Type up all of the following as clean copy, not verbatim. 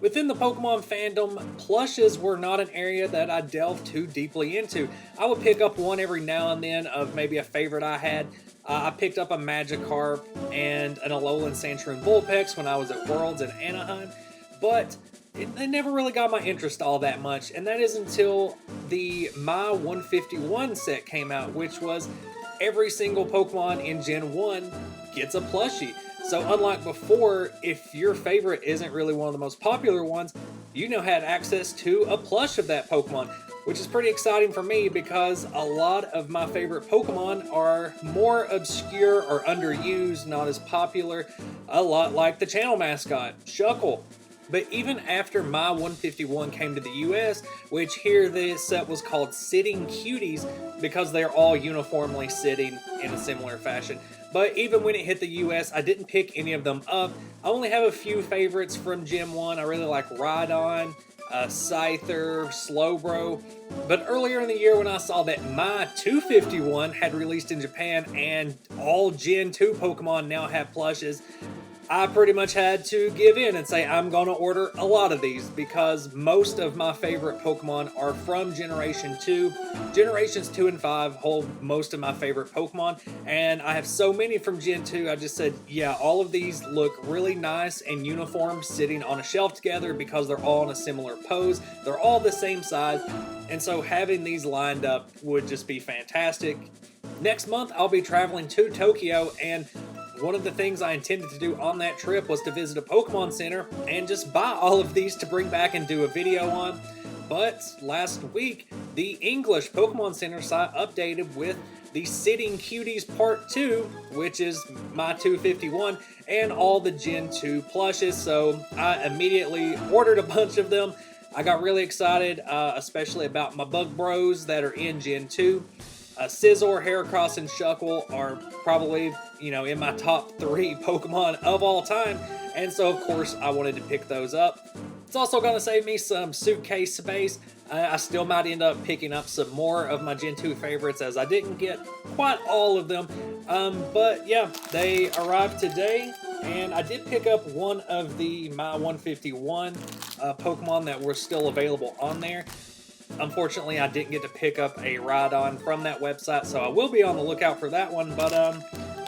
Within the Pokemon fandom, plushes were not an area that I delved too deeply into. I would pick up one every now and then of maybe a favorite I had. I picked up a Magikarp and an Alolan Sandshrew Vulpix when I was at Worlds in Anaheim, but they never really got my interest all that much, and that is until the My 151 set came out, which was every single Pokemon in Gen 1 gets a plushie. So unlike before, if your favorite isn't really one of the most popular ones, you now had access to a plush of that Pokemon, which is pretty exciting for me because a lot of my favorite Pokemon are more obscure or underused, not as popular, a lot like the channel mascot, Shuckle. But even after My 151 came to the US, which here this set was called Sitting Cuties because they're all uniformly sitting in a similar fashion. But even when it hit the US, I didn't pick any of them up. I only have a few favorites from Gen 1. I really like Rhydon, Scyther, Slowbro. But earlier in the year when I saw that My 251 had released in Japan and all Gen 2 Pokemon now have plushes, I pretty much had to give in and say I'm going to order a lot of these because most of my favorite Pokemon are from Generation 2. Generations 2 and 5 hold most of my favorite Pokemon, and I have so many from Gen 2, I just said, yeah, all of these look really nice and uniform sitting on a shelf together because they're all in a similar pose. They're all the same size, and so having these lined up would just be fantastic. Next month, I'll be traveling to Tokyo, and one of the things I intended to do on that trip was to visit a Pokemon Center and just buy all of these to bring back and do a video on. But last week, the English Pokemon Center site updated with the Sitting Cuties Part 2, which is My 251, and all the Gen 2 plushes, so I immediately ordered a bunch of them. I got really excited, especially about my Bug Bros that are in Gen 2. Scizor, Heracross, and Shuckle are probably, in my top 3 Pokemon of all time, and so of course I wanted to pick those up. It's also going to save me some suitcase space. I still might end up picking up some more of my Gen 2 favorites as I didn't get quite all of them, but yeah, they arrived today, and I did pick up one of the My 151 Pokemon that were still available on there. Unfortunately, I didn't get to pick up a Rhydon from that website, so I will be on the lookout for that one, but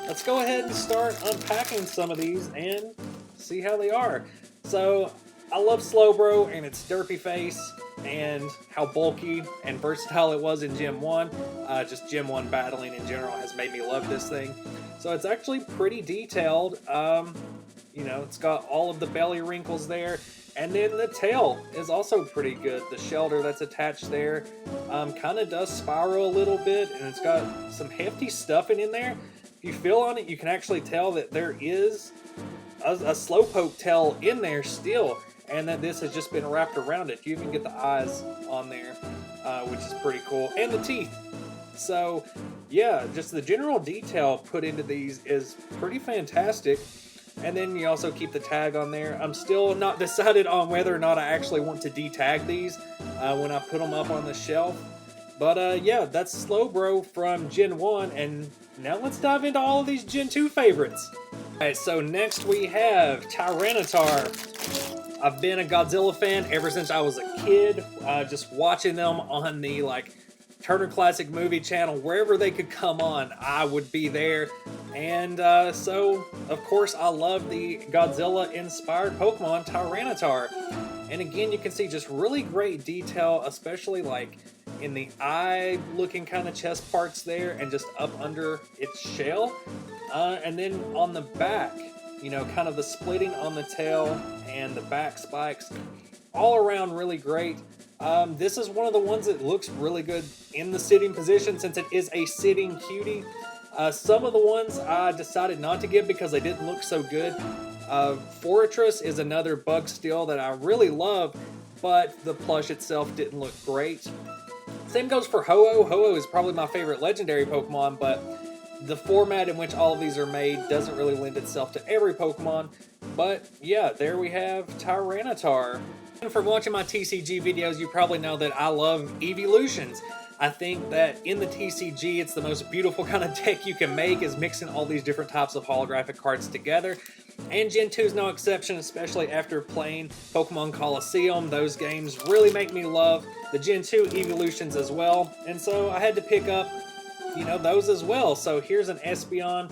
let's go ahead and start unpacking some of these and see how they are. So, I love Slowbro and its derpy face and how bulky and versatile it was in Gen 1. Just Gen 1 battling in general has made me love this thing. So it's actually pretty detailed. It's got all of the belly wrinkles there. And then the tail is also pretty good. The shelter that's attached there kind of does spiral a little bit, and it's got some hefty stuffing in there. If you feel on it, you can actually tell that there is a Slowpoke tail in there still, and that this has just been wrapped around it. You even get the eyes on there, which is pretty cool, and the teeth. So, yeah, just the general detail put into these is pretty fantastic. And then you also keep the tag on there. I'm still not decided on whether or not I actually want to detag these when I put them up on the shelf. But yeah, that's Slowbro from Gen 1, and now let's dive into all of these Gen 2 favorites. Alright, so next we have Tyranitar. I've been a Godzilla fan ever since I was a kid, just watching them on the Turner Classic Movie Channel, wherever they could come on, I would be there. And so, of course, I love the Godzilla-inspired Pokemon, Tyranitar. And again, you can see just really great detail, especially in the eye-looking kind of chest parts there, and just up under its shell. And then on the back, kind of the splitting on the tail and the back spikes, all around really great. This is one of the ones that looks really good in the sitting position since it is a sitting cutie. Some of the ones I decided not to give because they didn't look so good. Fortress is another bug steel that I really love, but the plush itself didn't look great. Same goes for Ho-Oh. Ho-Oh is probably my favorite legendary Pokemon, but the format in which all of these are made doesn't really lend itself to every Pokemon. But yeah, there we have Tyranitar. And from watching my TCG videos, you probably know that I love evolutions. I think that in the TCG, it's the most beautiful kind of deck you can make, is mixing all these different types of holographic cards together. And Gen 2 is no exception, especially after playing Pokemon Colosseum. Those games really make me love the Gen 2 evolutions as well. And so I had to pick up, those as well. So here's an Espeon.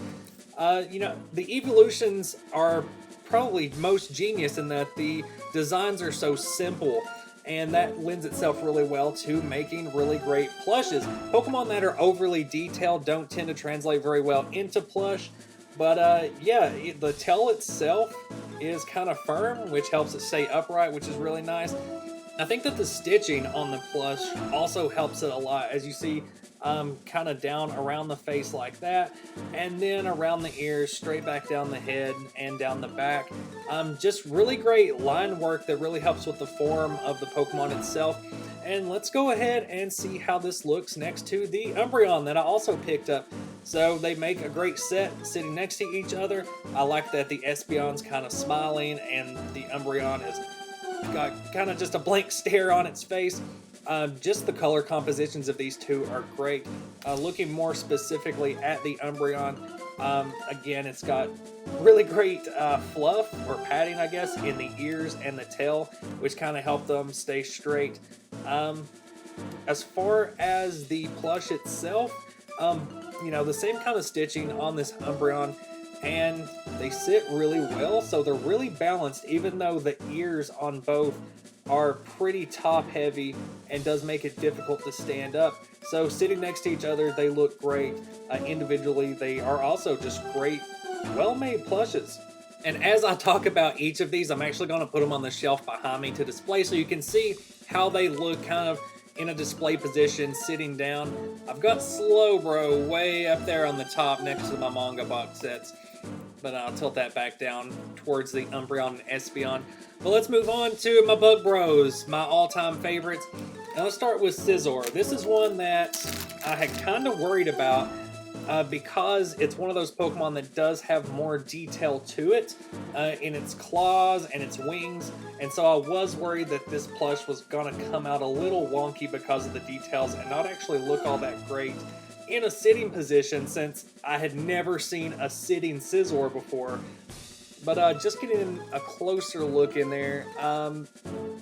The evolutions are probably most genius in that the designs are so simple, and that lends itself really well to making really great plushes. Pokemon that are overly detailed don't tend to translate very well into plush, but the tail itself is kind of firm, which helps it stay upright, which is really nice. I think that the stitching on the plush also helps it a lot, as you see, kind of down around the face like that, and then around the ears, straight back down the head and down the back. Just really great line work that really helps with the form of the Pokemon itself. And let's go ahead and see how this looks next to the Umbreon that I also picked up. So they make a great set sitting next to each other. I like that the Espeon's kind of smiling and the Umbreon has got kind of just a blank stare on its face. Just the color compositions of these two are great. Looking more specifically at the Umbreon, again, it's got really great fluff or padding, I guess, in the ears and the tail, which kind of help them stay straight. As far as the plush itself, the same kind of stitching on this Umbreon, and they sit really well, so they're really balanced, even though the ears on both are pretty top heavy and does make it difficult to stand up. So sitting next to each other, they look great. Individually, they are also just great, well-made plushes. And as I talk about each of these, I'm actually going to put them on the shelf behind me to display so you can see how they look kind of in a display position sitting down. I've got Slowbro way up there on the top next to my manga box sets, but I'll tilt that back down towards the Umbreon and Espeon. But let's move on to my Bug Bros, my all-time favorites. And let's start with Scizor. This is one that I had kind of worried about because it's one of those Pokemon that does have more detail to it in its claws and its wings. And so I was worried that this plush was going to come out a little wonky because of the details and not actually look all that great in a sitting position, since I had never seen a sitting Scizor before. But just getting a closer look in there,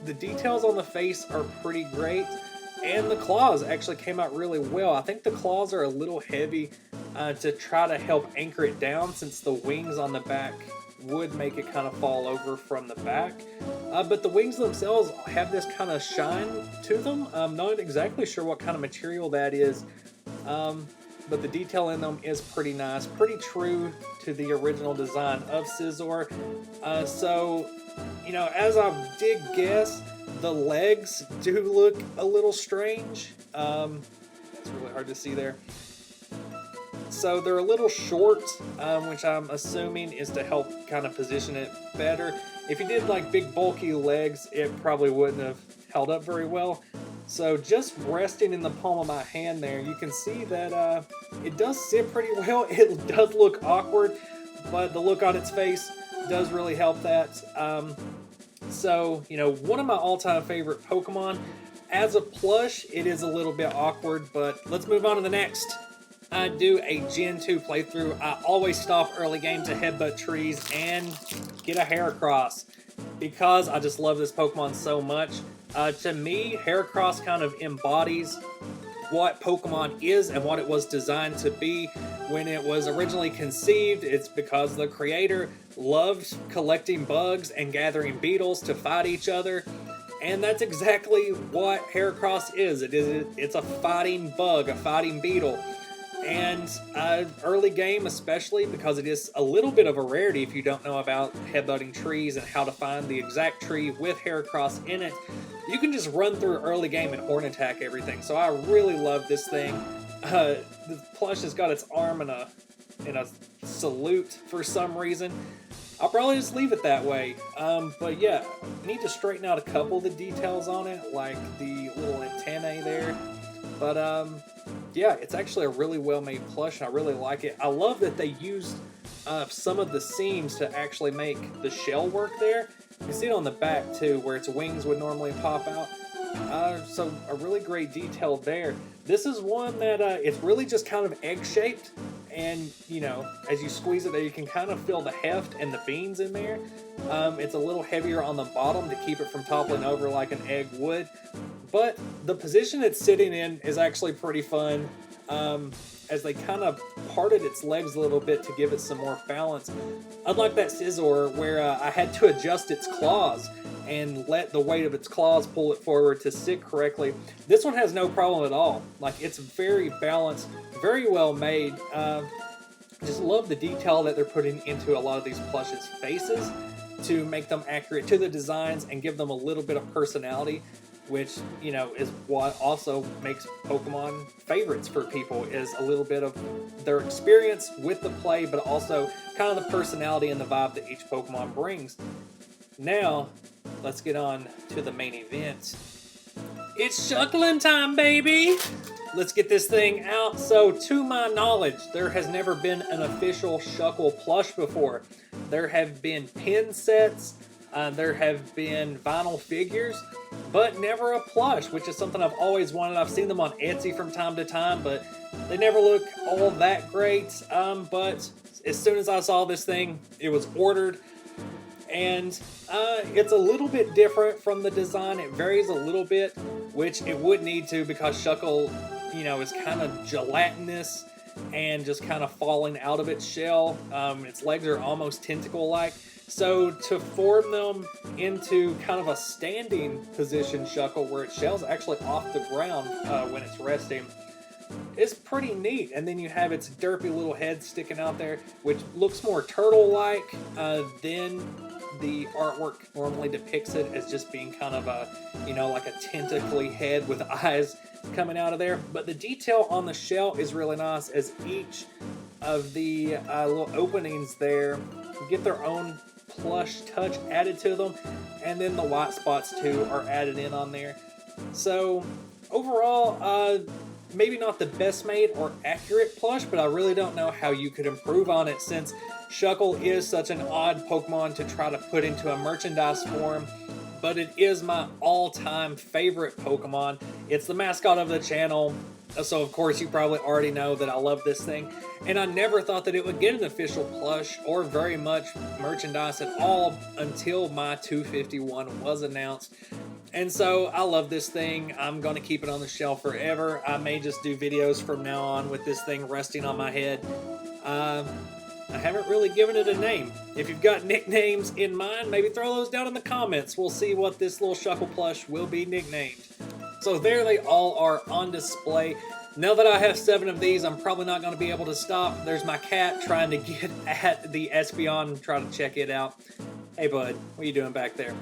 the details on the face are pretty great, and the claws actually came out really well. I think the claws are a little heavy to try to help anchor it down, since the wings on the back would make it kind of fall over from the back. But the wings themselves have this kind of shine to them. I'm not exactly sure what kind of material that is. But the detail in them is pretty nice, pretty true to the original design of Scizor. So, as I did guess, the legs do look a little strange. That's really hard to see there. So they're a little short, which I'm assuming is to help kind of position it better. If you did like big bulky legs, it probably wouldn't have held up very well. So just resting in the palm of my hand there, you can see that it does sit pretty well. It does look awkward, but the look on its face does really help that. So, one of my all-time favorite Pokemon. As a plush, it is a little bit awkward, but let's move on to the next. I do a Gen 2 playthrough. I always stop early game to headbutt trees and get a Heracross because I just love this Pokemon so much. To me, Heracross kind of embodies what Pokemon is and what it was designed to be when it was originally conceived. It's because the creator loved collecting bugs and gathering beetles to fight each other. And that's exactly what Heracross is. It's a fighting bug, a fighting beetle. And early game especially, because it is a little bit of a rarity if you don't know about headbutting trees and how to find the exact tree with Heracross in it. You can just run through early game and horn attack everything. So I really love this thing. The plush has got its arm in a salute for some reason. I'll probably just leave it that way. But yeah, I need to straighten out a couple of the details on it, like the little antennae there. But yeah, it's actually a really well-made plush, and I really like it. I love that they used some of the seams to actually make the shell work there. You can see it on the back too, where its wings would normally pop out. So a really great detail there. This is one that it's really just kind of egg-shaped, and you know, as you squeeze it there, you can kind of feel the heft and the beans in there. It's a little heavier on the bottom to keep it from toppling over like an egg would, but the position it's sitting in is actually pretty fun. As they kind of parted its legs a little bit to give it some more balance. Unlike that Scizor, where I had to adjust its claws and let the weight of its claws pull it forward to sit correctly, this one has no problem at all. Like, it's very balanced, very well made. Just love the detail that they're putting into a lot of these plushes' faces to make them accurate to the designs and give them a little bit of personality, which, you know, is what also makes Pokemon favorites for people, is a little bit of their experience with the play, but also kind of the personality and the vibe that each Pokemon brings. Now, let's get on to the main event. It's Shuttle In Time, baby! Let's get this thing out. So, to my knowledge, there has never been an official Shuckle plush before. There have been pin sets, there have been vinyl figures, but never a plush, which is something I've always wanted. I've seen them on Etsy from time to time, but they never look all that great. But as soon as I saw this thing, it was ordered, and it's a little bit different from the design. It varies a little bit, which it would need to, because Shuckle, you know, is kind of gelatinous and just kind of falling out of its shell. Its legs are almost tentacle-like. So to form them into kind of a standing position Shuckle, where its shell's actually off the ground when it's resting, is pretty neat. And then you have its derpy little head sticking out there, which looks more turtle-like than the artwork normally depicts it as just being kind of a, you know, like a tentacly head with eyes coming out of there. But the detail on the shell is really nice, as each of the little openings there get their own plush touch added to them, and then the white spots too are added in on there. So overall, maybe not the best made or accurate plush, but I really don't know how you could improve on it, since Shuckle is such an odd Pokemon to try to put into a merchandise form. But it is my all-time favorite Pokemon. It's the mascot of the channel, so of course you probably already know that I love this thing. And I never thought that it would get an official plush or very much merchandise at all until my 251 was announced. And so I love this thing. I'm going to keep it on the shelf forever. I may just do videos from now on with this thing resting on my head. I haven't really given it a name. If you've got nicknames in mind, maybe throw those down in the comments. We'll see what this little Shuckle plush will be nicknamed. So there they all are on display. Now that I have 7 of these, I'm probably not going to be able to stop. There's my cat trying to get at the Espeon, trying to check it out. Hey bud, what are you doing back there?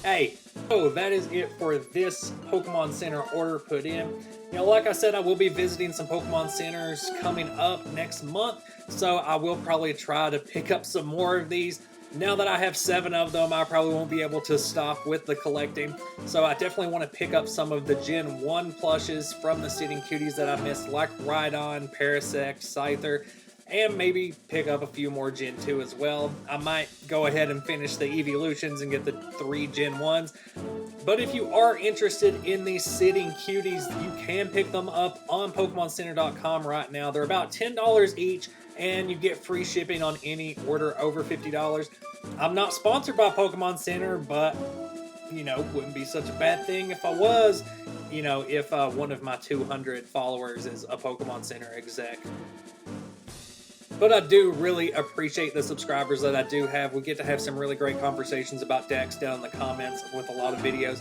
Hey, so that is it for this Pokemon Center order put in. You know, like I said, I will be visiting some Pokemon Centers coming up next month, so I will probably try to pick up some more of these. Now that I have 7 of them, I probably won't be able to stop with the collecting, so I definitely want to pick up some of the Gen 1 plushes from the Sitting Cuties that I missed, like Rhydon, Parasect, Scyther, and maybe pick up a few more Gen 2 as well. I might go ahead and finish the Evolutions and get the 3 Gen 1s. But if you are interested in these Sitting Cuties, you can pick them up on PokemonCenter.com right now. They're about $10 each, and you get free shipping on any order over $50. I'm not sponsored by Pokemon Center, but, you know, wouldn't be such a bad thing if I was. You know, if one of my 200 followers is a Pokemon Center exec. But I do really appreciate the subscribers that I do have. We get to have some really great conversations about decks down in the comments with a lot of videos.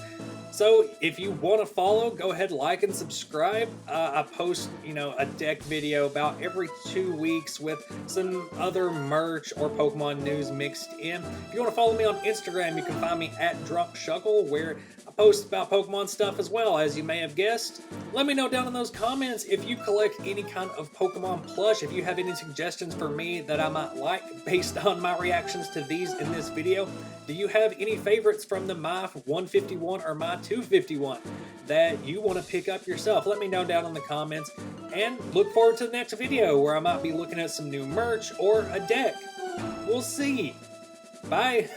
So if you want to follow, go ahead, like and subscribe. I post, you know, a deck video about every 2 weeks with some other merch or Pokemon news mixed in. If you want to follow me on Instagram, you can find me at DrunkShuckle, where I post about Pokemon stuff as well, as you may have guessed. Let me know down in those comments if you collect any kind of Pokemon plush, if you have any suggestions for me that I might like based on my reactions to these in this video. Do you have any favorites from the my 151 or my 251 that you want to pick up yourself? Let me know down in the comments, and look forward to the next video where I might be looking at some new merch or a deck. We'll see. Bye.